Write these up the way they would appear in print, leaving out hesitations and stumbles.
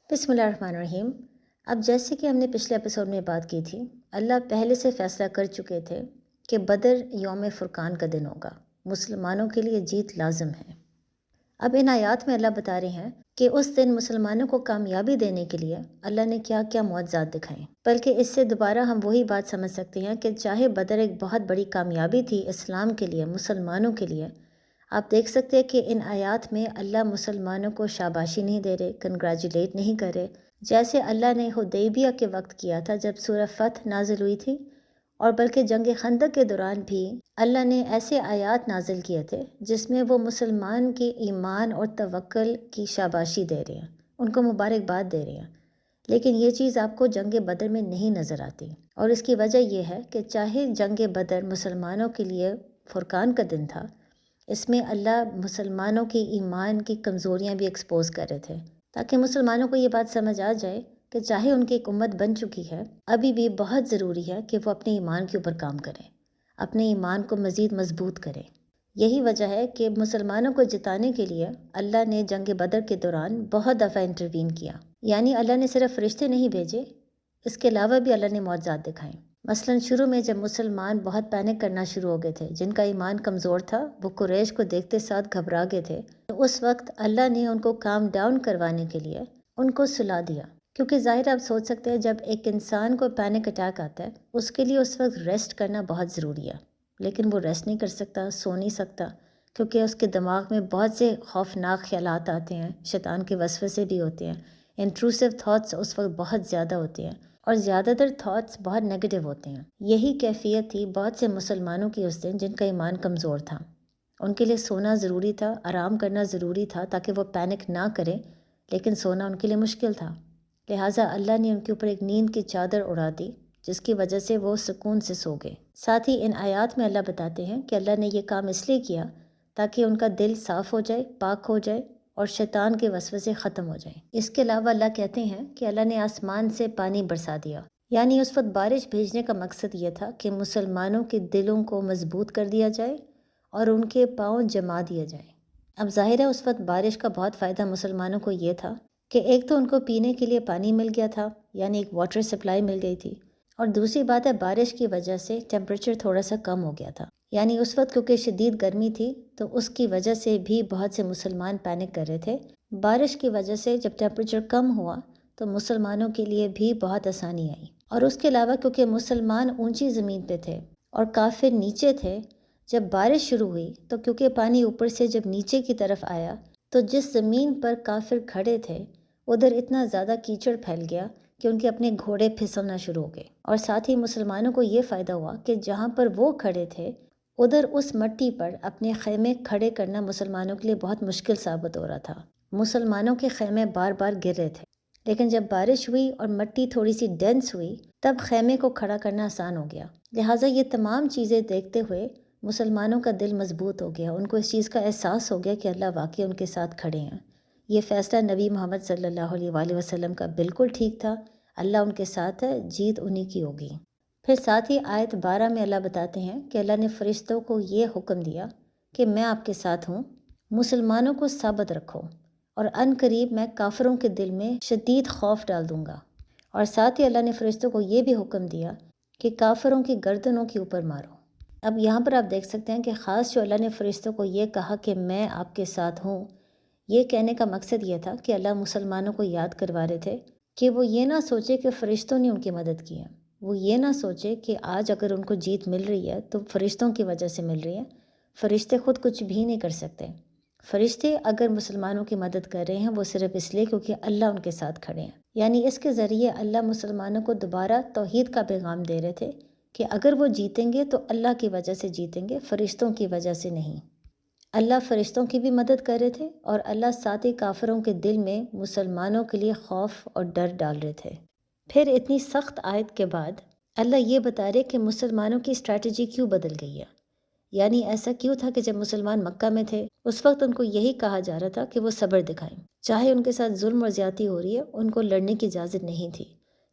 بسم اللہ الرحمن الرحیم۔ اب جیسے کہ ہم نے پچھلے ایپیسوڈ میں بات کی تھی، اللہ پہلے سے فیصلہ کر چکے تھے کہ بدر یوم فرقان کا دن ہوگا، مسلمانوں کے لیے جیت لازم ہے۔ اب ان آیات میں اللہ بتا رہے ہیں کہ اس دن مسلمانوں کو کامیابی دینے کے لیے اللہ نے کیا کیا معجزات دکھائے، بلکہ اس سے دوبارہ ہم وہی بات سمجھ سکتے ہیں کہ چاہے بدر ایک بہت بڑی کامیابی تھی اسلام کے لیے، مسلمانوں کے لیے، آپ دیکھ سکتے ہیں کہ ان آیات میں اللہ مسلمانوں کو شاباشی نہیں دے رہے، کنگریچولیٹ نہیں کر رہے، جیسے اللہ نے حدیبیہ کے وقت کیا تھا جب سورہ فتح نازل ہوئی تھی، اور بلکہ جنگ خندق کے دوران بھی اللہ نے ایسے آیات نازل کیے تھے جس میں وہ مسلمان کے ایمان اور توکل کی شاباشی دے رہے ہیں، ان کو مبارکباد دے رہے ہیں۔ لیکن یہ چیز آپ کو جنگ بدر میں نہیں نظر آتی، اور اس کی وجہ یہ ہے کہ چاہے جنگ بدر مسلمانوں کے لیے فرقان کا دن تھا، اس میں اللہ مسلمانوں کی ایمان کی کمزوریاں بھی ایکسپوز کر رہے تھے، تاکہ مسلمانوں کو یہ بات سمجھ آ جائے کہ چاہے ان کی ایک امت بن چکی ہے، ابھی بھی بہت ضروری ہے کہ وہ اپنے ایمان کے اوپر کام کریں، اپنے ایمان کو مزید مضبوط کریں۔ یہی وجہ ہے کہ مسلمانوں کو جتانے کے لیے اللہ نے جنگ بدر کے دوران بہت دفعہ انٹروین کیا، یعنی اللہ نے صرف فرشتے نہیں بھیجے، اس کے علاوہ بھی اللہ نے معجزات دکھائیں۔ مثلاً شروع میں جب مسلمان بہت پینک کرنا شروع ہو گئے تھے، جن کا ایمان کمزور تھا وہ قریش کو دیکھتے ساتھ گھبرا گئے تھے، تو اس وقت اللہ نے ان کو کام ڈاؤن کروانے کے لیے ان کو سلا دیا، کیونکہ ظاہر آپ سوچ سکتے ہیں جب ایک انسان کو پینک اٹیک آتا ہے اس کے لیے اس وقت ریسٹ کرنا بہت ضروری ہے، لیکن وہ ریسٹ نہیں کر سکتا، سو نہیں سکتا، کیونکہ اس کے دماغ میں بہت سے خوفناک خیالات آتے ہیں، شیطان کے وسوسے بھی ہوتے ہیں، انٹروسو تھاٹس اس وقت بہت زیادہ ہوتے ہیں، اور زیادہ تر تھاٹس بہت نیگیٹو ہوتے ہیں۔ یہی کیفیت تھی بہت سے مسلمانوں کی اس دن جن کا ایمان کمزور تھا، ان کے لیے سونا ضروری تھا، آرام کرنا ضروری تھا تاکہ وہ پینک نہ کریں، لیکن سونا ان کے لیے مشکل تھا، لہٰذا اللہ نے ان کے اوپر ایک نیند کی چادر اڑا دی جس کی وجہ سے وہ سکون سے سو گئے۔ ساتھ ہی ان آیات میں اللہ بتاتے ہیں کہ اللہ نے یہ کام اس لیے کیا تاکہ ان کا دل صاف ہو جائے، پاک ہو جائے، اور شیطان کے وسوسے ختم ہو جائیں۔ اس کے علاوہ اللہ کہتے ہیں کہ اللہ نے آسمان سے پانی برسا دیا، یعنی اس وقت بارش بھیجنے کا مقصد یہ تھا کہ مسلمانوں کے دلوں کو مضبوط کر دیا جائے اور ان کے پاؤں جما دیا جائے۔ اب ظاہر ہے اس وقت بارش کا بہت فائدہ مسلمانوں کو یہ تھا کہ ایک تو ان کو پینے کے لیے پانی مل گیا تھا، یعنی ایک واٹر سپلائی مل گئی تھی، اور دوسری بات ہے بارش کی وجہ سے ٹیمپریچر تھوڑا سا کم ہو گیا تھا، یعنی اس وقت کیونکہ شدید گرمی تھی تو اس کی وجہ سے بھی بہت سے مسلمان پینک کر رہے تھے۔ بارش کی وجہ سے جب ٹیمپریچر کم ہوا تو مسلمانوں کے لیے بھی بہت آسانی آئی، اور اس کے علاوہ کیونکہ مسلمان اونچی زمین پہ تھے اور کافر نیچے تھے، جب بارش شروع ہوئی تو کیونکہ پانی اوپر سے جب نیچے کی طرف آیا تو جس زمین پر کافر کھڑے تھے ادھر اتنا زیادہ کیچڑ پھیل گیا کہ ان کے اپنے گھوڑے پھسلنا شروع ہو گئے، اور ساتھ ہی مسلمانوں کو یہ فائدہ ہوا کہ جہاں پر وہ کھڑے تھے ادھر اس مٹی پر اپنے خیمے کھڑے کرنا مسلمانوں کے لیے بہت مشکل ثابت ہو رہا تھا، مسلمانوں کے خیمے بار بار گر رہے تھے، لیکن جب بارش ہوئی اور مٹی تھوڑی سی ڈینس ہوئی تب خیمے کو کھڑا کرنا آسان ہو گیا۔ لہٰذا یہ تمام چیزیں دیکھتے ہوئے مسلمانوں کا دل مضبوط ہو گیا، ان کو اس چیز کا احساس ہو گیا کہ اللہ واقعی ان کے ساتھ کھڑے ہیں۔ یہ فیصلہ نبی محمد صلی اللہ علیہ وآلہ وسلم کا بالکل ٹھیک تھا، اللہ ان کے ساتھ ہے، جیت انہی کی ہوگی۔ پھر ساتھ ہی آیت 12 میں اللہ بتاتے ہیں کہ اللہ نے فرشتوں کو یہ حکم دیا کہ میں آپ کے ساتھ ہوں، مسلمانوں کو ثابت رکھو، اور عن قریب میں کافروں کے دل میں شدید خوف ڈال دوں گا۔ اور ساتھ ہی اللہ نے فرشتوں کو یہ بھی حکم دیا کہ کافروں کی گردنوں کے اوپر مارو۔ اب یہاں پر آپ دیکھ سکتے ہیں کہ خاص جو اللہ نے فرشتوں کو یہ کہا کہ میں آپ کے ساتھ ہوں، یہ کہنے کا مقصد یہ تھا کہ اللہ مسلمانوں کو یاد کروا رہے تھے کہ وہ یہ نہ سوچے کہ فرشتوں نے ان کی مدد کی ہے، وہ یہ نہ سوچے کہ آج اگر ان کو جیت مل رہی ہے تو فرشتوں کی وجہ سے مل رہی ہے، فرشتے خود کچھ بھی نہیں کر سکتے۔ فرشتے اگر مسلمانوں کی مدد کر رہے ہیں وہ صرف اس لیے کیونکہ اللہ ان کے ساتھ کھڑے ہیں، یعنی اس کے ذریعے اللہ مسلمانوں کو دوبارہ توحید کا پیغام دے رہے تھے کہ اگر وہ جیتیں گے تو اللہ کی وجہ سے جیتیں گے، فرشتوں کی وجہ سے نہیں۔ اللہ فرشتوں کی بھی مدد کر رہے تھے، اور اللہ ساتھ ہی کافروں کے دل میں مسلمانوں کے لیے خوف اور ڈر ڈال رہے تھے۔ پھر اتنی سخت آیت کے بعد اللہ یہ بتا رہے کہ مسلمانوں کی اسٹریٹجی کیوں بدل گئی ہے، یعنی ایسا کیوں تھا کہ جب مسلمان مکہ میں تھے اس وقت ان کو یہی کہا جا رہا تھا کہ وہ صبر دکھائیں، چاہے ان کے ساتھ ظلم اور زیادتی ہو رہی ہے ان کو لڑنے کی اجازت نہیں تھی،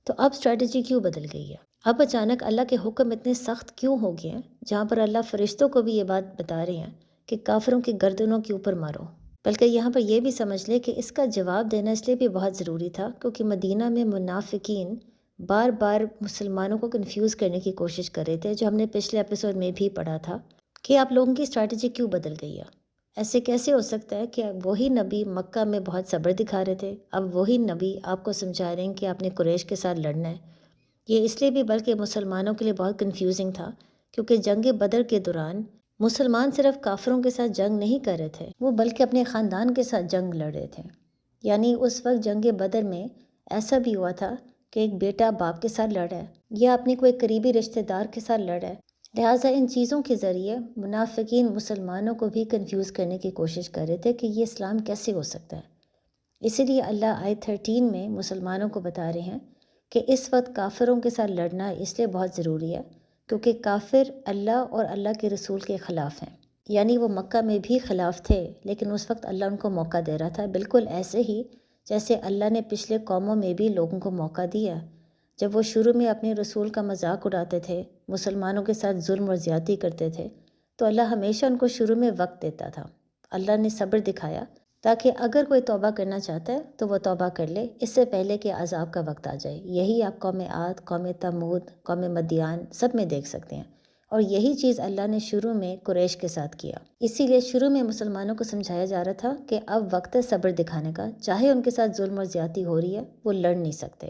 تو اب اسٹریٹجی کیوں بدل گئی ہے؟ اب اچانک اللہ کے حکم اتنے سخت کیوں ہو گئے ہیں، جہاں پر اللہ فرشتوں کو بھی یہ بات بتا رہے ہیں کہ کافروں کی گردنوں کے اوپر مارو؟ بلکہ یہاں پر یہ بھی سمجھ لے کہ اس کا جواب دینا اس لیے بھی بہت ضروری تھا کیونکہ مدینہ میں منافقین بار بار مسلمانوں کو کنفیوز کرنے کی کوشش کر رہے تھے، جو ہم نے پچھلے ایپیسوڈ میں بھی پڑھا تھا کہ آپ لوگوں کی اسٹریٹجی کیوں بدل گئی ہے۔ ایسے کیسے ہو سکتا ہے کہ وہی نبی مکہ میں بہت صبر دکھا رہے تھے، اب وہی نبی آپ کو سمجھا رہے ہیں کہ آپ نے قریش کے ساتھ لڑنا ہے۔ یہ اس لیے بھی بلکہ مسلمانوں کے لیے بہت کنفیوزنگ تھا کیونکہ جنگ بدر کے دوران مسلمان صرف کافروں کے ساتھ جنگ نہیں کر رہے تھے، وہ بلکہ اپنے خاندان کے ساتھ جنگ لڑ رہے تھے۔ یعنی اس وقت جنگ بدر میں ایسا بھی ہوا تھا کہ ایک بیٹا باپ کے ساتھ لڑ رہا ہے یا اپنے کوئی قریبی رشتہ دار کے ساتھ لڑ رہا ہے۔ لہٰذا ان چیزوں کے ذریعے منافقین مسلمانوں کو بھی کنفیوز کرنے کی کوشش کر رہے تھے کہ یہ اسلام کیسے ہو سکتا ہے۔ اسی لیے اللہ آیت 13 میں مسلمانوں کو بتا رہے ہیں کہ اس وقت کافروں کے ساتھ لڑنا اس لیے بہت ضروری ہے کیونکہ کافر اللہ اور اللہ کے رسول کے خلاف ہیں۔ یعنی وہ مکہ میں بھی خلاف تھے لیکن اس وقت اللہ ان کو موقع دے رہا تھا، بالکل ایسے ہی جیسے اللہ نے پچھلے قوموں میں بھی لوگوں کو موقع دیا جب وہ شروع میں اپنے رسول کا مذاق اڑاتے تھے، مسلمانوں کے ساتھ ظلم اور زیادتی کرتے تھے، تو اللہ ہمیشہ ان کو شروع میں وقت دیتا تھا۔ اللہ نے صبر دکھایا تاکہ اگر کوئی توبہ کرنا چاہتا ہے تو وہ توبہ کر لے اس سے پہلے کہ عذاب کا وقت آ جائے۔ یہی آپ قوم عاد، قوم تمود، قوم مدیان سب میں دیکھ سکتے ہیں، اور یہی چیز اللہ نے شروع میں قریش کے ساتھ کیا۔ اسی لیے شروع میں مسلمانوں کو سمجھایا جا رہا تھا کہ اب وقت ہے صبر دکھانے کا، چاہے ان کے ساتھ ظلم اور زیادتی ہو رہی ہے، وہ لڑ نہیں سکتے۔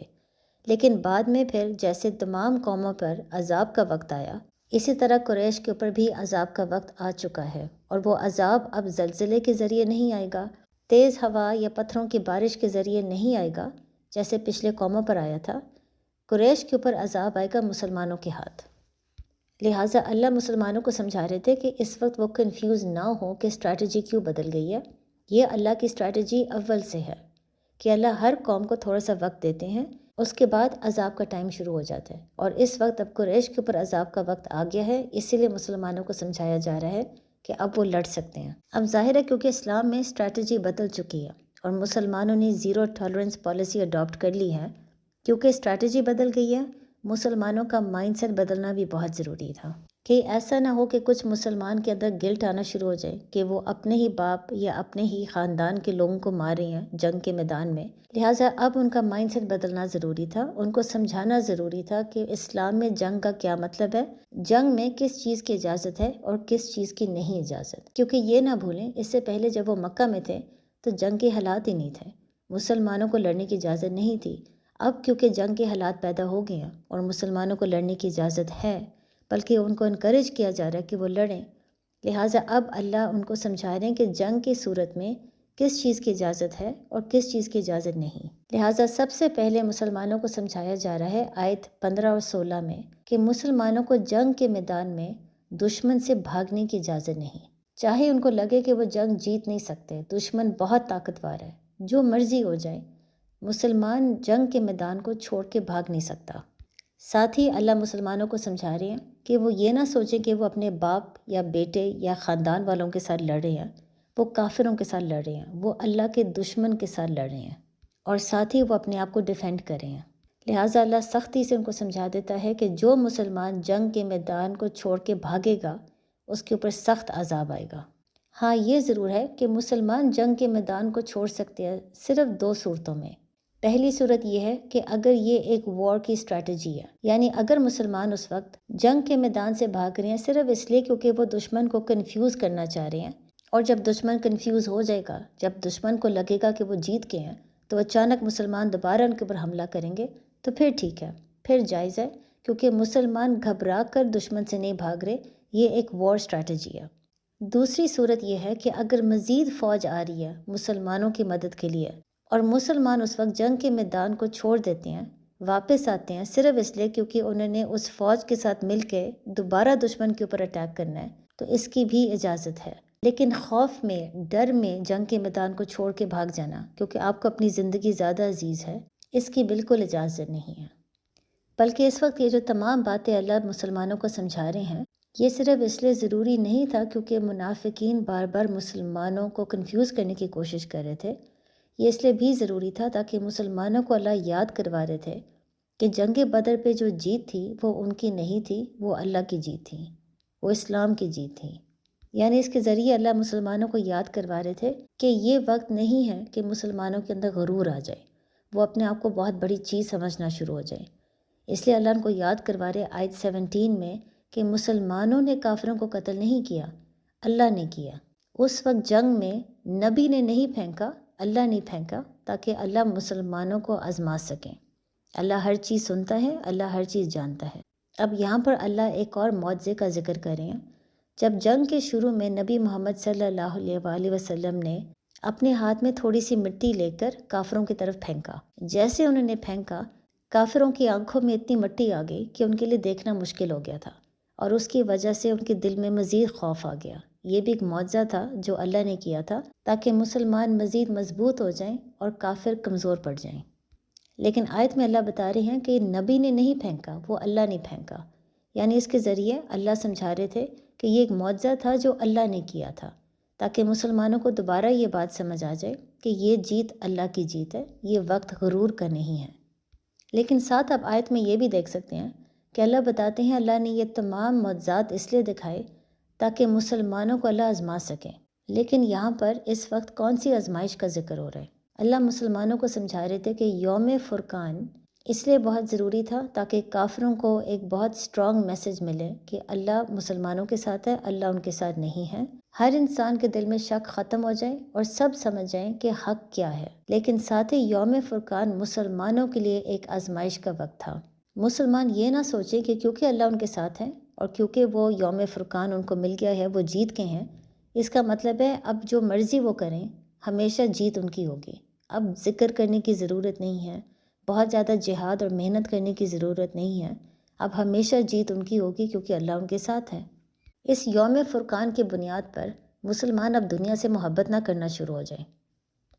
لیکن بعد میں پھر جیسے تمام قوموں پر عذاب کا وقت آیا، اسی طرح قریش کے اوپر بھی عذاب کا وقت آ چکا ہے، اور وہ عذاب اب زلزلے کے ذریعے نہیں آئے گا، تیز ہوا یا پتھروں کی بارش کے ذریعے نہیں آئے گا جیسے پچھلے قوموں پر آیا تھا۔ قریش کے اوپر عذاب آئے گا مسلمانوں کے ہاتھ۔ لہٰذا اللہ مسلمانوں کو سمجھا رہے تھے کہ اس وقت وہ کنفیوز نہ ہو کہ اسٹریٹجی کیوں بدل گئی ہے۔ یہ اللہ کی اسٹریٹجی اول سے ہے کہ اللہ ہر قوم کو تھوڑا سا وقت دیتے ہیں، اس کے بعد عذاب کا ٹائم شروع ہو جاتا ہے، اور اس وقت اب قریش کے اوپر عذاب کا وقت آ گیا ہے، اسی لیے مسلمانوں کو سمجھایا جا رہا ہے کہ اب وہ لڑ سکتے ہیں۔ اب ظاہر ہے کیونکہ اسلام میں اسٹریٹجی بدل چکی ہے اور مسلمانوں نے زیرو ٹالرنس پالیسی اڈاپٹ کر لی ہے، کیونکہ اسٹریٹجی بدل گئی ہے، مسلمانوں کا مائنڈ سیٹ بدلنا بھی بہت ضروری تھا کہ ایسا نہ ہو کہ کچھ مسلمان کے اندر گلٹ آنا شروع ہو جائے کہ وہ اپنے ہی باپ یا اپنے ہی خاندان کے لوگوں کو مار رہے ہیں جنگ کے میدان میں۔ لہٰذا اب ان کا مائنڈ سیٹ بدلنا ضروری تھا، ان کو سمجھانا ضروری تھا کہ اسلام میں جنگ کا کیا مطلب ہے، جنگ میں کس چیز کی اجازت ہے اور کس چیز کی نہیں اجازت۔ کیونکہ یہ نہ بھولیں اس سے پہلے جب وہ مکہ میں تھے تو جنگ کے حالات ہی نہیں تھے، مسلمانوں کو لڑنے کی اجازت نہیں تھی۔ اب کیونکہ جنگ کے حالات پیدا ہو گئے ہیں اور مسلمانوں کو لڑنے کی اجازت ہے، بلکہ ان کو انکریج کیا جا رہا ہے کہ وہ لڑیں، لہٰذا اب اللہ ان کو سمجھا رہے ہیں کہ جنگ کی صورت میں کس چیز کی اجازت ہے اور کس چیز کی اجازت نہیں۔ لہٰذا سب سے پہلے مسلمانوں کو سمجھایا جا رہا ہے آیت 15 اور 16 میں کہ مسلمانوں کو جنگ کے میدان میں دشمن سے بھاگنے کی اجازت نہیں، چاہے ان کو لگے کہ وہ جنگ جیت نہیں سکتے، دشمن بہت طاقتور ہے، جو مرضی ہو جائے، مسلمان جنگ کے میدان کو چھوڑ کے بھاگ نہیں سکتا۔ ساتھ ہی اللہ مسلمانوں کو سمجھا رہے ہیں کہ وہ یہ نہ سوچیں کہ وہ اپنے باپ یا بیٹے یا خاندان والوں کے ساتھ لڑ رہے ہیں، وہ کافروں کے ساتھ لڑ رہے ہیں، وہ اللہ کے دشمن کے ساتھ لڑ رہے ہیں، اور ساتھ ہی وہ اپنے آپ کو ڈیفینڈ کر رہے ہیں۔ لہٰذا اللہ سختی سے ان کو سمجھا دیتا ہے کہ جو مسلمان جنگ کے میدان کو چھوڑ کے بھاگے گا اس کے اوپر سخت عذاب آئے گا۔ ہاں یہ ضرور ہے کہ مسلمان جنگ کے میدان کو چھوڑ سکتے ہیں صرف دو صورتوں میں۔ پہلی صورت یہ ہے کہ اگر یہ ایک وار کی اسٹریٹجی ہے، یعنی اگر مسلمان اس وقت جنگ کے میدان سے بھاگ رہے ہیں صرف اس لیے کیونکہ وہ دشمن کو کنفیوز کرنا چاہ رہے ہیں، اور جب دشمن کنفیوز ہو جائے گا، جب دشمن کو لگے گا کہ وہ جیت گئے ہیں، تو اچانک مسلمان دوبارہ ان کے اوپر حملہ کریں گے، تو پھر ٹھیک ہے، پھر جائز ہے، کیونکہ مسلمان گھبرا کر دشمن سے نہیں بھاگ رہے، یہ ایک وار اسٹریٹجی ہے۔ دوسری صورت یہ ہے کہ اگر مزید فوج آ رہی ہے مسلمانوں کی مدد کے لیے اور مسلمان اس وقت جنگ کے میدان کو چھوڑ دیتے ہیں، واپس آتے ہیں صرف اس لیے کیونکہ انہوں نے اس فوج کے ساتھ مل کے دوبارہ دشمن کے اوپر اٹیک کرنا ہے، تو اس کی بھی اجازت ہے۔ لیکن خوف میں، ڈر میں جنگ کے میدان کو چھوڑ کے بھاگ جانا کیونکہ آپ کو اپنی زندگی زیادہ عزیز ہے، اس کی بالکل اجازت نہیں ہے۔ بلکہ اس وقت یہ جو تمام باتیں اللہ مسلمانوں کو سمجھا رہے ہیں، یہ صرف اس لیے ضروری نہیں تھا کیونکہ منافقین بار بار مسلمانوں کو کنفیوز کرنے کی کوشش کر رہے تھے، یہ اس لیے بھی ضروری تھا تاکہ مسلمانوں کو اللہ یاد کروا رہے تھے کہ جنگ بدر پہ جو جیت تھی وہ ان کی نہیں تھی، وہ اللہ کی جیت تھی، وہ اسلام کی جیت تھی۔ یعنی اس کے ذریعے اللہ مسلمانوں کو یاد کروا رہے تھے کہ یہ وقت نہیں ہے کہ مسلمانوں کے اندر غرور آ جائے، وہ اپنے آپ کو بہت بڑی چیز سمجھنا شروع ہو جائے۔ اس لیے اللہ ان کو یاد کروا رہے آیت 17 میں کہ مسلمانوں نے کافروں کو قتل نہیں کیا، اللہ نے کیا۔ اس وقت جنگ میں نبی نے نہیں پھینکا، اللہ نے پھینکا، تاکہ اللہ مسلمانوں کو آزما سکیں۔ اللہ ہر چیز سنتا ہے، اللہ ہر چیز جانتا ہے۔ اب یہاں پر اللہ ایک اور معجزے کا ذکر کر رہے ہیں۔ جب جنگ کے شروع میں نبی محمد صلی اللہ علیہ وآلہ وسلم نے اپنے ہاتھ میں تھوڑی سی مٹی لے کر کافروں کی طرف پھینکا، جیسے انہوں نے پھینکا کافروں کی آنکھوں میں اتنی مٹی آ گئی کہ ان کے لیے دیکھنا مشکل ہو گیا تھا، اور اس کی وجہ سے ان کے دل میں مزید خوف آ گیا۔ یہ بھی ایک معجزہ تھا جو اللہ نے کیا تھا تاکہ مسلمان مزید مضبوط ہو جائیں اور کافر کمزور پڑ جائیں۔ لیکن آیت میں اللہ بتا رہے ہیں کہ نبی نے نہیں پھینکا، وہ اللہ نے پھینکا۔ یعنی اس کے ذریعے اللہ سمجھا رہے تھے کہ یہ ایک معجزہ تھا جو اللہ نے کیا تھا، تاکہ مسلمانوں کو دوبارہ یہ بات سمجھ آ جائے کہ یہ جیت اللہ کی جیت ہے، یہ وقت غرور کا نہیں ہے۔ لیکن ساتھ آپ آیت میں یہ بھی دیکھ سکتے ہیں کہ اللہ بتاتے ہیں اللہ نے یہ تمام معجزات اس لیے دکھائے تاکہ مسلمانوں کو اللہ آزما سکیں۔ لیکن یہاں پر اس وقت کون سی آزمائش کا ذکر ہو رہا ہے؟ اللہ مسلمانوں کو سمجھا رہے تھے کہ یوم فرقان اس لیے بہت ضروری تھا تاکہ کافروں کو ایک بہت سٹرونگ میسج ملے کہ اللہ مسلمانوں کے ساتھ ہے، اللہ ان کے ساتھ نہیں ہے۔ ہر انسان کے دل میں شک ختم ہو جائے اور سب سمجھ جائیں کہ حق کیا ہے۔ لیکن ساتھ ہی یوم فرقان مسلمانوں کے لیے ایک آزمائش کا وقت تھا۔ مسلمان یہ نہ سوچے کہ کیونکہ اللہ ان کے ساتھ ہے اور کیونکہ وہ یوم فرقان ان کو مل گیا ہے، وہ جیت کے ہیں، اس کا مطلب ہے اب جو مرضی وہ کریں ہمیشہ جیت ان کی ہوگی۔ اب ذکر کرنے کی ضرورت نہیں ہے، بہت زیادہ جہاد اور محنت کرنے کی ضرورت نہیں ہے، اب ہمیشہ جیت ان کی ہوگی کیونکہ اللہ ان کے ساتھ ہے۔ اس یوم فرقان کی بنیاد پر مسلمان اب دنیا سے محبت نہ کرنا شروع ہو جائیں۔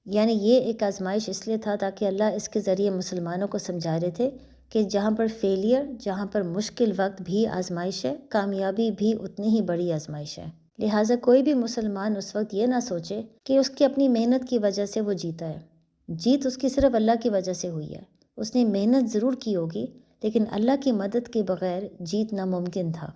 یعنی یہ ایک آزمائش اس لیے تھا تاکہ اللہ اس کے ذریعے مسلمانوں کو سمجھا رہے تھے کہ جہاں پر فیلئر، جہاں پر مشکل وقت بھی آزمائش ہے، کامیابی بھی اتنی ہی بڑی آزمائش ہے۔ لہٰذا کوئی بھی مسلمان اس وقت یہ نہ سوچے کہ اس کی اپنی محنت کی وجہ سے وہ جیتا ہے۔ جیت اس کی صرف اللہ کی وجہ سے ہوئی ہے۔ اس نے محنت ضرور کی ہوگی لیکن اللہ کی مدد کے بغیر جیت ناممکن تھا۔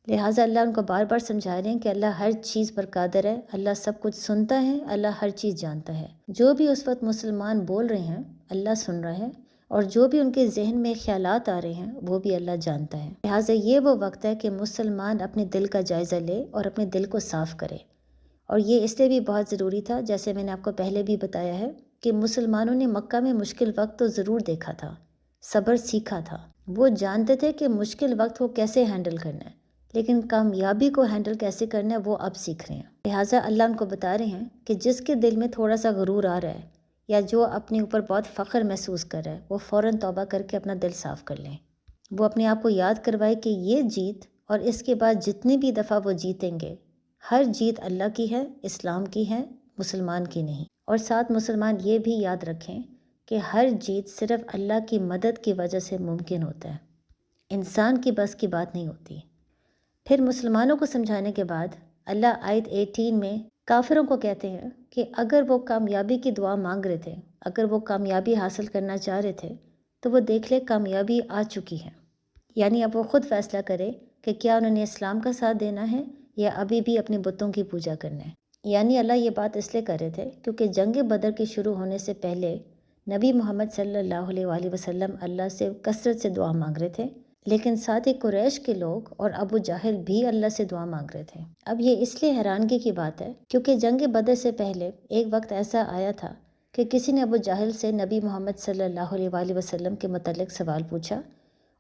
لہٰذا اللہ ان کو بار بار سمجھا رہے ہیں کہ اللہ ہر چیز پر قادر ہے، اللہ سب کچھ سنتا ہے، اللہ ہر چیز جانتا ہے۔ جو بھی اس وقت مسلمان بول رہے ہیں اللہ سن رہا ہے، اور جو بھی ان کے ذہن میں خیالات آ رہے ہیں وہ بھی اللہ جانتا ہے۔ لہٰذا یہ وہ وقت ہے کہ مسلمان اپنے دل کا جائزہ لے اور اپنے دل کو صاف کرے۔ اور یہ اس لیے بھی بہت ضروری تھا، جیسے میں نے آپ کو پہلے بھی بتایا ہے کہ مسلمانوں نے مکہ میں مشکل وقت تو ضرور دیکھا تھا، صبر سیکھا تھا، وہ جانتے تھے کہ مشکل وقت کو کیسے ہینڈل کرنا ہے، لیکن کامیابی کو ہینڈل کیسے کرنا ہے وہ اب سیکھ رہے ہیں۔ لہٰذا اللہ ان کو بتا رہے ہیں کہ جس کے دل میں تھوڑا سا غرور آ رہا ہے یا جو اپنے اوپر بہت فخر محسوس کر رہا ہے، وہ فوراً توبہ کر کے اپنا دل صاف کر لیں۔ وہ اپنے آپ کو یاد کروائے کہ یہ جیت اور اس کے بعد جتنی بھی دفعہ وہ جیتیں گے، ہر جیت اللہ کی ہے، اسلام کی ہے، مسلمان کی نہیں۔ اور ساتھ مسلمان یہ بھی یاد رکھیں کہ ہر جیت صرف اللہ کی مدد کی وجہ سے ممکن ہوتا ہے، انسان کی بس کی بات نہیں ہوتی۔ پھر مسلمانوں کو سمجھانے کے بعد اللہ آیت 18 میں کافروں کو کہتے ہیں کہ اگر وہ کامیابی کی دعا مانگ رہے تھے، اگر وہ کامیابی حاصل کرنا چاہ رہے تھے تو وہ دیکھ لے کامیابی آ چکی ہے۔ یعنی اب وہ خود فیصلہ کرے کہ کیا انہوں نے اسلام کا ساتھ دینا ہے یا ابھی بھی اپنے بتوں کی پوجا کرنا ہے۔ یعنی اللہ یہ بات اس لیے کر رہے تھے کیونکہ جنگ بدر کے شروع ہونے سے پہلے نبی محمد صلی اللہ علیہ وآلہ وسلم اللہ سے کثرت سے دعا مانگ رہے تھے، لیکن ساتھ ہی قریش کے لوگ اور ابو جہل بھی اللہ سے دعا مانگ رہے تھے۔ اب یہ اس لیے حیرانگی کی بات ہے کیونکہ جنگ بدر سے پہلے ایک وقت ایسا آیا تھا کہ کسی نے ابو جہل سے نبی محمد صلی اللہ علیہ وآلہ وسلم کے متعلق سوال پوچھا،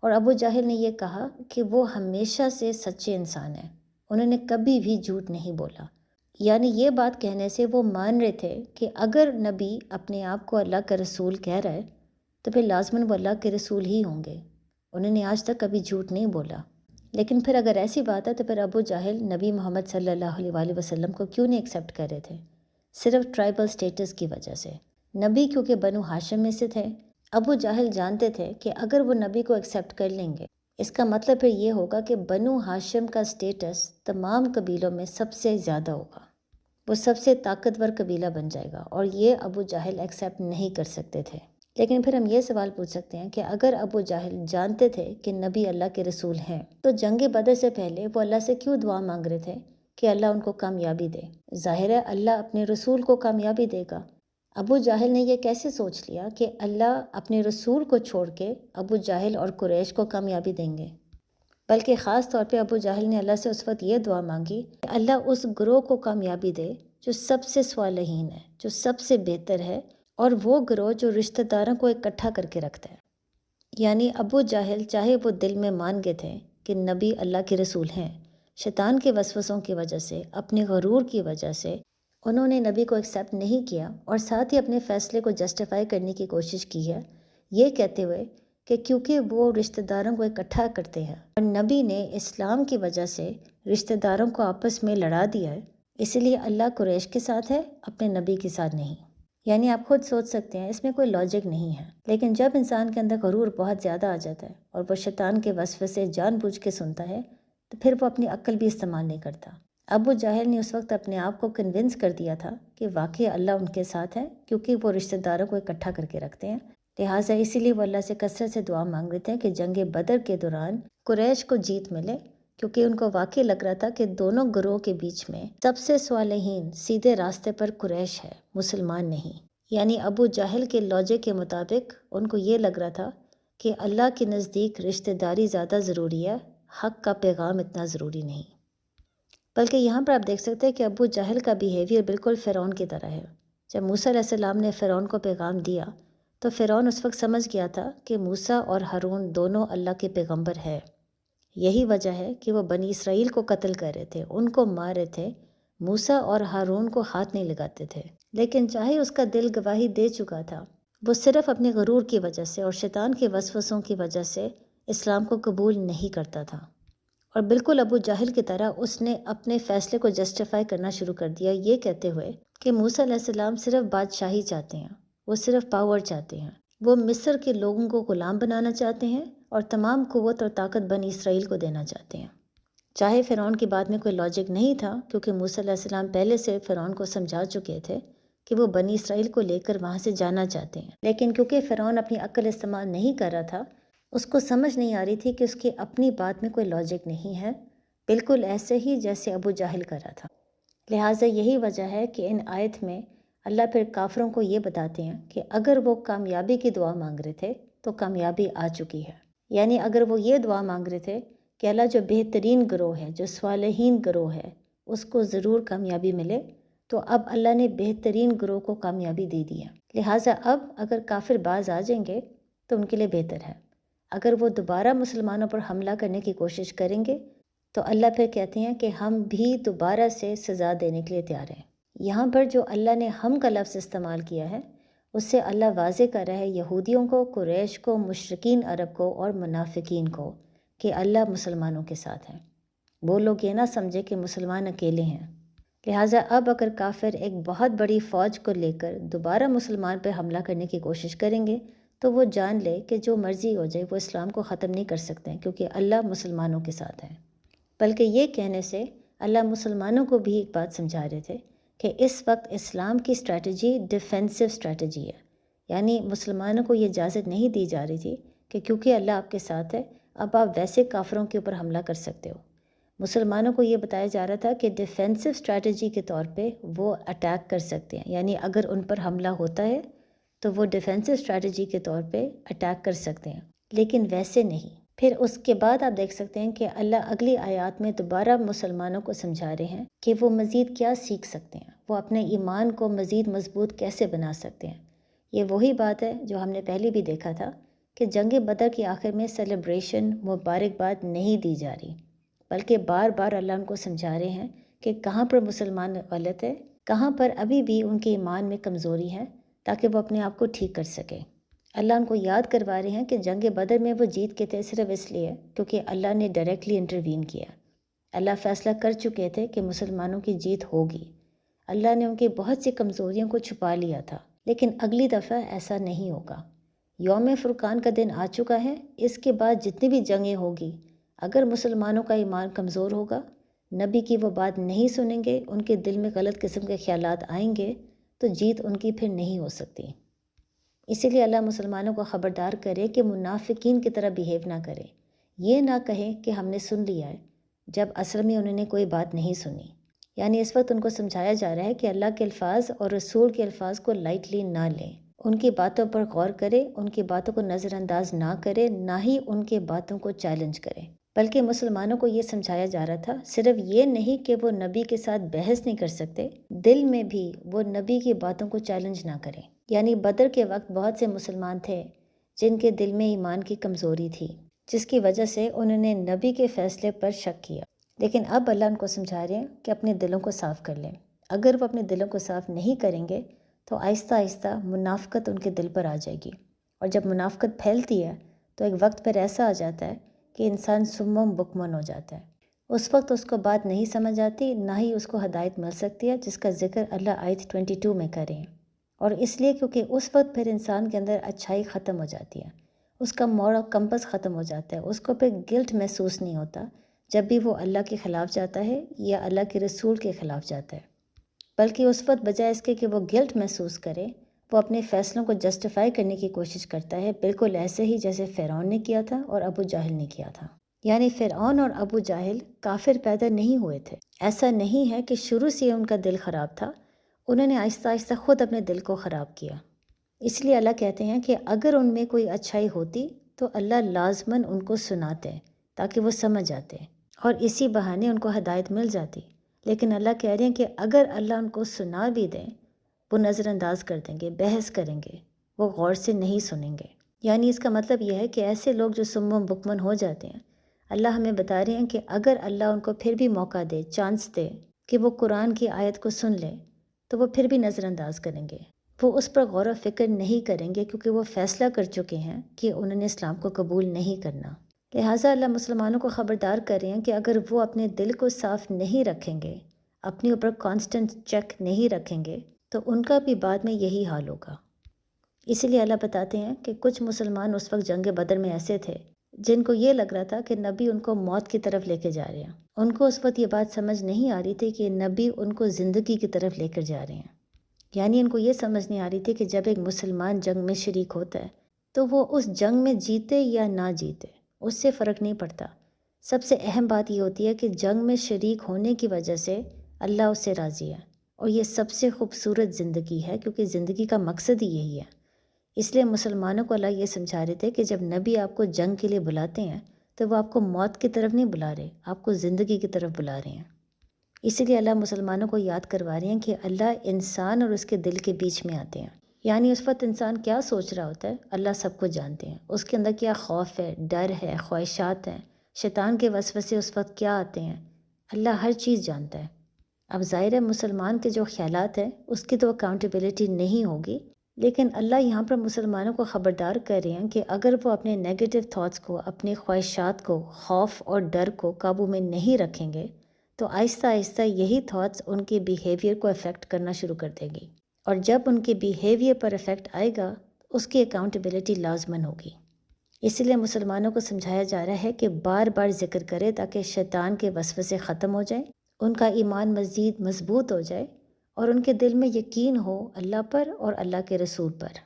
اور ابو جہل نے یہ کہا کہ وہ ہمیشہ سے سچے انسان ہیں، انہوں نے کبھی بھی جھوٹ نہیں بولا۔ یعنی یہ بات کہنے سے وہ مان رہے تھے کہ اگر نبی اپنے آپ کو اللہ کا رسول کہہ رہا ہے تو پھر لازماً وہ اللہ کے رسول ہی ہوں گے، انہوں نے آج تک کبھی جھوٹ نہیں بولا۔ لیکن پھر اگر ایسی بات ہے تو پھر ابو جہل نبی محمد صلی اللہ علیہ وآلہ وسلم کو کیوں نہیں ایکسیپٹ کر رہے تھے؟ صرف ٹرائبل سٹیٹس کی وجہ سے۔ نبی کیونکہ بنو ہاشم میں سے تھے، ابو جہل جانتے تھے کہ اگر وہ نبی کو ایکسیپٹ کر لیں گے اس کا مطلب پھر یہ ہوگا کہ بنو ہاشم کا سٹیٹس تمام قبیلوں میں سب سے زیادہ ہوگا، وہ سب سے طاقتور قبیلہ بن جائے گا، اور یہ ابو جہل ایکسیپٹ نہیں کر سکتے تھے۔ لیکن پھر ہم یہ سوال پوچھ سکتے ہیں کہ اگر ابو جہل جانتے تھے کہ نبی اللہ کے رسول ہیں تو جنگ بدر سے پہلے وہ اللہ سے کیوں دعا مانگ رہے تھے کہ اللہ ان کو کامیابی دے۔ ظاہر ہے اللہ اپنے رسول کو کامیابی دے گا۔ ابو جہل نے یہ کیسے سوچ لیا کہ اللہ اپنے رسول کو چھوڑ کے ابو جہل اور قریش کو کامیابی دیں گے؟ بلکہ خاص طور پہ ابو جہل نے اللہ سے اس وقت یہ دعا مانگی کہ اللہ اس گروہ کو کامیابی دے جو سب سے صالحین ہے، جو سب سے بہتر ہے، اور وہ گروہ جو رشتہ داروں کو اکٹھا کر کے رکھتا ہے۔ یعنی ابو جہل چاہے وہ دل میں مان گئے تھے کہ نبی اللہ کے رسول ہیں، شیطان کے وسوسوں کی وجہ سے، اپنے غرور کی وجہ سے انہوں نے نبی کو ایکسیپٹ نہیں کیا، اور ساتھ ہی اپنے فیصلے کو جسٹیفائی کرنے کی کوشش کی ہے، یہ کہتے ہوئے کہ کیونکہ وہ رشتہ داروں کو اکٹھا کرتے ہیں اور نبی نے اسلام کی وجہ سے رشتہ داروں کو آپس میں لڑا دیا ہے، اس لیے اللہ قریش کے ساتھ ہے، اپنے نبی کے ساتھ نہیں۔ یعنی آپ خود سوچ سکتے ہیں اس میں کوئی لاجک نہیں ہے، لیکن جب انسان کے اندر غرور بہت زیادہ آ جاتا ہے اور وہ شیطان کے وسوسے جان بوجھ کے سنتا ہے تو پھر وہ اپنی عقل بھی استعمال نہیں کرتا۔ ابو جہل نے اس وقت اپنے آپ کو کنونس کر دیا تھا کہ واقعی اللہ ان کے ساتھ ہے، کیونکہ وہ رشتہ داروں کو اکٹھا کر کے رکھتے ہیں، لہٰذا اسی لیے وہ اللہ سے کثرت سے دعا مانگ رہے تھے کہ جنگ بدر کے دوران قریش کو جیت ملے، کیونکہ ان کو واقعی لگ رہا تھا کہ دونوں گروہ کے بیچ میں سب سے صالحین سیدھے راستے پر قریش ہے، مسلمان نہیں۔ یعنی ابو جہل کے لاجک کے مطابق ان کو یہ لگ رہا تھا کہ اللہ کے نزدیک رشتہ داری زیادہ ضروری ہے، حق کا پیغام اتنا ضروری نہیں۔ بلکہ یہاں پر آپ دیکھ سکتے ہیں کہ ابو جہل کا بیہیویئر بالکل فرعون کی طرح ہے۔ جب موسیٰ علیہ السلام نے فرعون کو پیغام دیا تو فرعون اس وقت سمجھ گیا تھا کہ موسیٰ اور ہارون دونوں اللہ کے پیغمبر ہے۔ یہی وجہ ہے کہ وہ بنی اسرائیل کو قتل کر رہے تھے، ان کو مار رہے تھے، موسیٰ اور ہارون کو ہاتھ نہیں لگاتے تھے۔ لیکن چاہے اس کا دل گواہی دے چکا تھا، وہ صرف اپنے غرور کی وجہ سے اور شیطان کے وسوسوں کی وجہ سے اسلام کو قبول نہیں کرتا تھا، اور بالکل ابو جہل کی طرح اس نے اپنے فیصلے کو جسٹیفائی کرنا شروع کر دیا، یہ کہتے ہوئے کہ موسیٰ علیہ السلام صرف بادشاہی چاہتے ہیں، وہ صرف پاور چاہتے ہیں، وہ مصر کے لوگوں کو غلام بنانا چاہتے ہیں اور تمام قوت اور طاقت بنی اسرائیل کو دینا چاہتے ہیں۔ چاہے فرعون کی بات میں کوئی لاجک نہیں تھا، کیونکہ موسیٰ علیہ السلام پہلے سے فرعون کو سمجھا چکے تھے کہ وہ بنی اسرائیل کو لے کر وہاں سے جانا چاہتے ہیں، لیکن کیونکہ فرعون اپنی عقل استعمال نہیں کر رہا تھا، اس کو سمجھ نہیں آ رہی تھی کہ اس کی اپنی بات میں کوئی لاجک نہیں ہے، بالکل ایسے ہی جیسے ابو جہل کر رہا تھا۔ لہٰذا یہی وجہ ہے کہ ان آیت میں اللہ پھر کافروں کو یہ بتاتے ہیں کہ اگر وہ کامیابی کی دعا مانگ رہے تھے تو کامیابی آ چکی ہے۔ یعنی اگر وہ یہ دعا مانگ رہے تھے کہ اللہ جو بہترین گروہ ہے، جو صالحین گروہ ہے، اس کو ضرور کامیابی ملے، تو اب اللہ نے بہترین گروہ کو کامیابی دے دی ہے۔ لہٰذا اب اگر کافر باز آ جائیں گے تو ان کے لیے بہتر ہے۔ اگر وہ دوبارہ مسلمانوں پر حملہ کرنے کی کوشش کریں گے تو اللہ پھر کہتے ہیں کہ ہم بھی دوبارہ سے سزا دینے کے لیے تیار ہیں۔ یہاں پر جو اللہ نے ہم کا لفظ استعمال کیا ہے، اس سے اللہ واضح کر رہا ہے یہودیوں کو، قریش کو، مشرکین عرب کو اور منافقین کو کہ اللہ مسلمانوں کے ساتھ ہیں۔ وہ لوگ یہ نہ سمجھے کہ مسلمان اکیلے ہیں۔ لہٰذا اب اگر کافر ایک بہت بڑی فوج کو لے کر دوبارہ مسلمان پہ حملہ کرنے کی کوشش کریں گے تو وہ جان لے کہ جو مرضی ہو جائے وہ اسلام کو ختم نہیں کر سکتے ہیں، کیونکہ اللہ مسلمانوں کے ساتھ ہے۔ بلکہ یہ کہنے سے اللہ مسلمانوں کو بھی ایک بات سمجھا رہے تھے کہ اس وقت اسلام کی اسٹریٹجی ڈیفینسو اسٹریٹجی ہے، یعنی مسلمانوں کو یہ اجازت نہیں دی جا رہی تھی کہ کیونکہ اللہ آپ کے ساتھ ہے اب آپ ویسے کافروں کے اوپر حملہ کر سکتے ہو۔ مسلمانوں کو یہ بتایا جا رہا تھا کہ ڈیفینسو اسٹریٹجی کے طور پہ وہ اٹیک کر سکتے ہیں، یعنی اگر ان پر حملہ ہوتا ہے تو وہ ڈیفینسو اسٹریٹجی کے طور پہ اٹیک کر سکتے ہیں، لیکن ویسے نہیں۔ پھر اس کے بعد آپ دیکھ سکتے ہیں کہ اللہ اگلی آیات میں دوبارہ مسلمانوں کو سمجھا رہے ہیں کہ وہ مزید کیا سیکھ سکتے ہیں، وہ اپنے ایمان کو مزید مضبوط کیسے بنا سکتے ہیں۔ یہ وہی بات ہے جو ہم نے پہلے بھی دیکھا تھا کہ جنگ بدر کے آخر میں سیلیبریشن، مبارکباد نہیں دی جا رہی، بلکہ بار بار اللہ ان کو سمجھا رہے ہیں کہ کہاں پر مسلمان غلط ہے، کہاں پر ابھی بھی ان کے ایمان میں کمزوری ہے، تاکہ وہ اپنے آپ کو ٹھیک کر سکیں۔ اللہ ان کو یاد کروا رہے ہیں کہ جنگ بدر میں وہ جیت کے تھے صرف اس لیے کیونکہ اللہ نے ڈائریکٹلی انٹروین کیا۔ اللہ فیصلہ کر چکے تھے کہ مسلمانوں کی جیت ہوگی۔ اللہ نے ان کی بہت سی کمزوریوں کو چھپا لیا تھا، لیکن اگلی دفعہ ایسا نہیں ہوگا۔ یوم فرقان کا دن آ چکا ہے، اس کے بعد جتنی بھی جنگیں ہوگی، اگر مسلمانوں کا ایمان کمزور ہوگا، نبی کی وہ بات نہیں سنیں گے، ان کے دل میں غلط قسم کے خیالات آئیں گے، تو جیت ان کی پھر نہیں ہو سکتی۔ اسی لیے اللہ مسلمانوں کو خبردار کرے کہ منافقین کی طرح بیہیو نہ کرے، یہ نہ کہیں کہ ہم نے سن لیا ہے، جب اصل میں انہوں نے کوئی بات نہیں سنی۔ یعنی اس وقت ان کو سمجھایا جا رہا ہے کہ اللہ کے الفاظ اور رسول کے الفاظ کو لائٹلی نہ لیں، ان کی باتوں پر غور کرے، ان کی باتوں کو نظر انداز نہ کرے، نہ ہی ان کے باتوں کو چیلنج کرے۔ بلکہ مسلمانوں کو یہ سمجھایا جا رہا تھا، صرف یہ نہیں کہ وہ نبی کے ساتھ بحث نہیں کر سکتے، دل میں بھی وہ نبی کی باتوں کو چیلنج نہ کریں۔ یعنی بدر کے وقت بہت سے مسلمان تھے جن کے دل میں ایمان کی کمزوری تھی، جس کی وجہ سے انہوں نے نبی کے فیصلے پر شک کیا۔ لیکن اب اللہ ان کو سمجھا رہے ہیں کہ اپنے دلوں کو صاف کر لیں۔ اگر وہ اپنے دلوں کو صاف نہیں کریں گے تو آہستہ آہستہ منافقت ان کے دل پر آ جائے گی، اور جب منافقت پھیلتی ہے تو ایک وقت پر ایسا آ جاتا ہے کہ انسان سم و بکمن ہو جاتا ہے۔ اس وقت اس کو بات نہیں سمجھ آتی، نہ ہی اس کو ہدایت مل سکتی ہے، جس کا ذکر اللہ آیت 22 میں کریں۔ اور اس لیے کیونکہ اس وقت پھر انسان کے اندر اچھائی ختم ہو جاتی ہے، اس کا مورل کمپس ختم ہو جاتا ہے، اس کو پھر گلٹ محسوس نہیں ہوتا جب بھی وہ اللہ کے خلاف جاتا ہے یا اللہ کے رسول کے خلاف جاتا ہے، بلکہ اس وقت بجائے اس کے کہ وہ گلٹ محسوس کرے، وہ اپنے فیصلوں کو جسٹیفائی کرنے کی کوشش کرتا ہے، بالکل ایسے ہی جیسے فرعون نے کیا تھا اور ابو جہل نے کیا تھا۔ یعنی فرعون اور ابو جہل کافر پیدا نہیں ہوئے تھے، ایسا نہیں ہے کہ شروع سے ان کا دل خراب تھا، انہوں نے آہستہ آہستہ خود اپنے دل کو خراب کیا۔ اس لیے اللہ کہتے ہیں کہ اگر ان میں کوئی اچھائی ہوتی تو اللہ لازماً ان کو سناتے تاکہ وہ سمجھ آتے، اور اسی بہانے ان کو ہدایت مل جاتی۔ لیکن اللہ کہہ رہے ہیں کہ اگر اللہ ان کو سنا بھی دیں، وہ نظر انداز کر دیں گے، بحث کریں گے، وہ غور سے نہیں سنیں گے۔ یعنی اس کا مطلب یہ ہے کہ ایسے لوگ جو سم و بکمن ہو جاتے ہیں، اللہ ہمیں بتا رہے ہیں کہ اگر اللہ ان کو پھر بھی موقع دے، چانس دے کہ وہ قرآن کی آیت کو سن لیں، تو وہ پھر بھی نظر انداز کریں گے، وہ اس پر غور و فکر نہیں کریں گے، کیونکہ وہ فیصلہ کر چکے ہیں کہ انہوں نے اسلام کو قبول نہیں کرنا۔ لہٰذا اللہ مسلمانوں کو خبردار کر رہے ہیں کہ اگر وہ اپنے دل کو صاف نہیں رکھیں گے، اپنے اوپر کانسٹنٹ چیک نہیں رکھیں گے، تو ان کا بھی بعد میں یہی حال ہوگا۔ اسی لیے اللہ بتاتے ہیں کہ کچھ مسلمان اس وقت جنگ بدر میں ایسے تھے جن کو یہ لگ رہا تھا کہ نبی ان کو موت کی طرف لے کے جا رہے ہیں۔ ان کو اس وقت یہ بات سمجھ نہیں آ رہی تھی کہ نبی ان کو زندگی کی طرف لے کر جا رہے ہیں۔ یعنی ان کو یہ سمجھ نہیں آ رہی تھی کہ جب ایک مسلمان جنگ میں شریک ہوتا ہے تو وہ اس جنگ میں جیتے یا نہ جیتے، اس سے فرق نہیں پڑتا۔ سب سے اہم بات یہ ہوتی ہے کہ جنگ میں شریک ہونے کی وجہ سے اللہ اس سے راضی ہے، اور یہ سب سے خوبصورت زندگی ہے، کیونکہ زندگی کا مقصد ہی یہی ہے۔ اس لیے مسلمانوں کو اللہ یہ سمجھا رہے تھے کہ جب نبی آپ کو جنگ کے لیے بلاتے ہیں تو وہ آپ کو موت کی طرف نہیں بلا رہے، آپ کو زندگی کی طرف بلا رہے ہیں۔ اسی لیے اللہ مسلمانوں کو یاد کروا رہے ہیں کہ اللہ انسان اور اس کے دل کے بیچ میں آتے ہیں۔ یعنی اس وقت انسان کیا سوچ رہا ہوتا ہے، اللہ سب کو جانتے ہیں، اس کے اندر کیا خوف ہے، ڈر ہے، خواہشات ہیں، شیطان کے وسوسے اس وقت کیا آتے ہیں، اللہ ہر چیز جانتا ہے۔ اب ظاہر ہے مسلمان کے جو خیالات ہیں اس کی تو اکاؤنٹیبلٹی نہیں ہوگی، لیکن اللہ یہاں پر مسلمانوں کو خبردار کر رہے ہیں کہ اگر وہ اپنے نیگیٹو تھاٹس کو، اپنے خواہشات کو، خوف اور ڈر کو قابو میں نہیں رکھیں گے تو آہستہ آہستہ یہی تھاٹس ان کے بیہیویئر کو افیکٹ کرنا شروع کر دے گی، اور جب ان کے بیہیویئر پر افیکٹ آئے گا اس کی اکاؤنٹیبلٹی لازماً ہوگی۔ اس لیے مسلمانوں کو سمجھایا جا رہا ہے کہ بار بار ذکر کرے تاکہ شیطان کے وسوسے ختم ہو جائیں، ان کا ایمان مزید مضبوط ہو جائے، اور ان کے دل میں یقین ہو اللہ پر اور اللہ کے رسول پر۔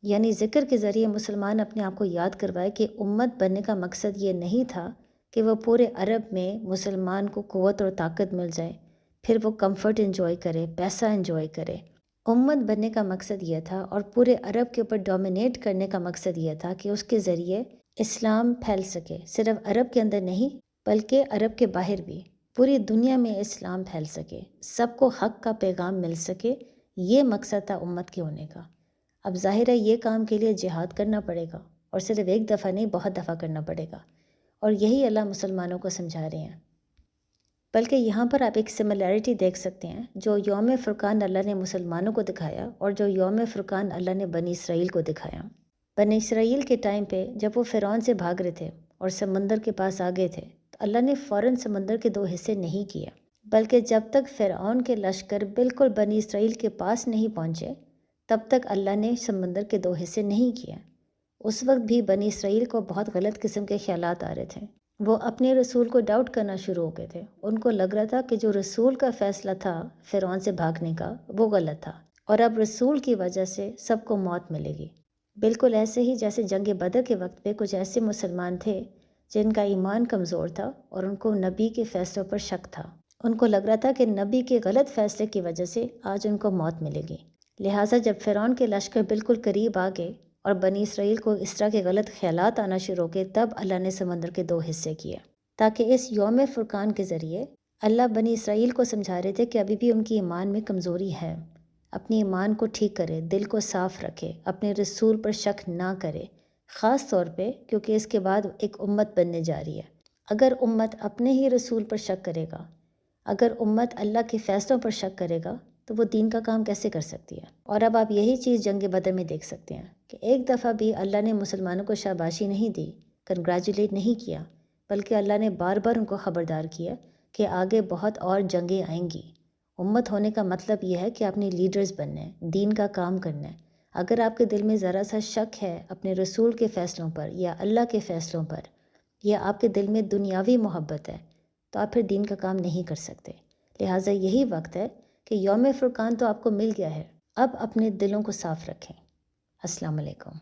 یعنی ذکر کے ذریعے مسلمان اپنے آپ کو یاد کروائے کہ امت بننے کا مقصد یہ نہیں تھا کہ وہ پورے عرب میں مسلمان کو قوت اور طاقت مل جائے، پھر وہ کمفرٹ انجوائے کرے، پیسہ انجوائے کرے۔ امت بننے کا مقصد یہ تھا، اور پورے عرب کے اوپر ڈومینیٹ کرنے کا مقصد یہ تھا کہ اس کے ذریعے اسلام پھیل سکے، صرف عرب کے اندر نہیں بلکہ عرب کے باہر بھی، پوری دنیا میں اسلام پھیل سکے، سب کو حق کا پیغام مل سکے۔ یہ مقصد تھا امت کے ہونے کا۔ اب ظاہر ہے یہ کام کے لیے جہاد کرنا پڑے گا، اور صرف ایک دفعہ نہیں، بہت دفعہ کرنا پڑے گا، اور یہی اللہ مسلمانوں کو سمجھا رہے ہیں۔ بلکہ یہاں پر آپ ایک سملیرٹی دیکھ سکتے ہیں، جو یوم فرقان اللہ نے مسلمانوں کو دکھایا اور جو یوم فرقان اللہ نے بنی اسرائیل کو دکھایا۔ بنی اسرائیل کے ٹائم پہ جب وہ فرعون سے بھاگ رہے تھے اور سمندر کے پاس آ گئے تھے تو اللہ نے فوراً سمندر کے 2 حصے نہیں کیا، بلکہ جب تک فرعون کے لشکر بالکل بنی اسرائیل کے پاس نہیں پہنچے تب تک اللہ نے سمندر کے 2 حصے نہیں کیا۔ اس وقت بھی بنی اسرائیل کو بہت غلط قسم کے خیالات آ رہے تھے، وہ اپنے رسول کو ڈاؤٹ کرنا شروع ہو گئے تھے، ان کو لگ رہا تھا کہ جو رسول کا فیصلہ تھا فرعون سے بھاگنے کا وہ غلط تھا، اور اب رسول کی وجہ سے سب کو موت ملے گی۔ بالکل ایسے ہی جیسے جنگ بدر کے وقت پہ کچھ ایسے مسلمان تھے جن کا ایمان کمزور تھا اور ان کو نبی کے فیصلوں پر شک تھا، ان کو لگ رہا تھا کہ نبی کے غلط فیصلے کی وجہ سے آج ان کو موت ملے گی، لہٰذا جب فرعون کے لشکر بالکل قریب آ گئے اور بنی اسرائیل کو اس طرح کے غلط خیالات آنا شروع ہو گئے، تب اللہ نے سمندر کے 2 حصے کیے، تاکہ اس یوم فرقان کے ذریعے اللہ بنی اسرائیل کو سمجھا رہے تھے کہ ابھی بھی ان کی ایمان میں کمزوری ہے، اپنی ایمان کو ٹھیک کرے، دل کو صاف رکھے، اپنے رسول پر شک نہ کرے، خاص طور پہ کیونکہ اس کے بعد ایک امت بننے جا رہی ہے۔ اگر امت اپنے ہی رسول پر شک کرے گا، اگر امت اللہ کے فیصلوں پر شک کرے گا، تو وہ دین کا کام کیسے کر سکتی ہے؟ اور اب آپ یہی چیز جنگ بدر میں دیکھ سکتے ہیں کہ ایک دفعہ بھی اللہ نے مسلمانوں کو شاباشی نہیں دی، کنگریچولیٹ نہیں کیا، بلکہ اللہ نے بار بار ان کو خبردار کیا کہ آگے بہت اور جنگیں آئیں گی۔ امت ہونے کا مطلب یہ ہے کہ اپنے لیڈرز بننے ہیں، دین کا کام کرنا ہے۔ اگر آپ کے دل میں ذرا سا شک ہے اپنے رسول کے فیصلوں پر یا اللہ کے فیصلوں پر، یا آپ کے دل میں دنیاوی محبت ہے، تو آپ پھر دین کا کام نہیں کر سکتے۔ لہٰذا یہی وقت ہے کہ یوم فرقان تو آپ کو مل گیا ہے، اب اپنے دلوں کو صاف رکھیں۔ السلام علیکم۔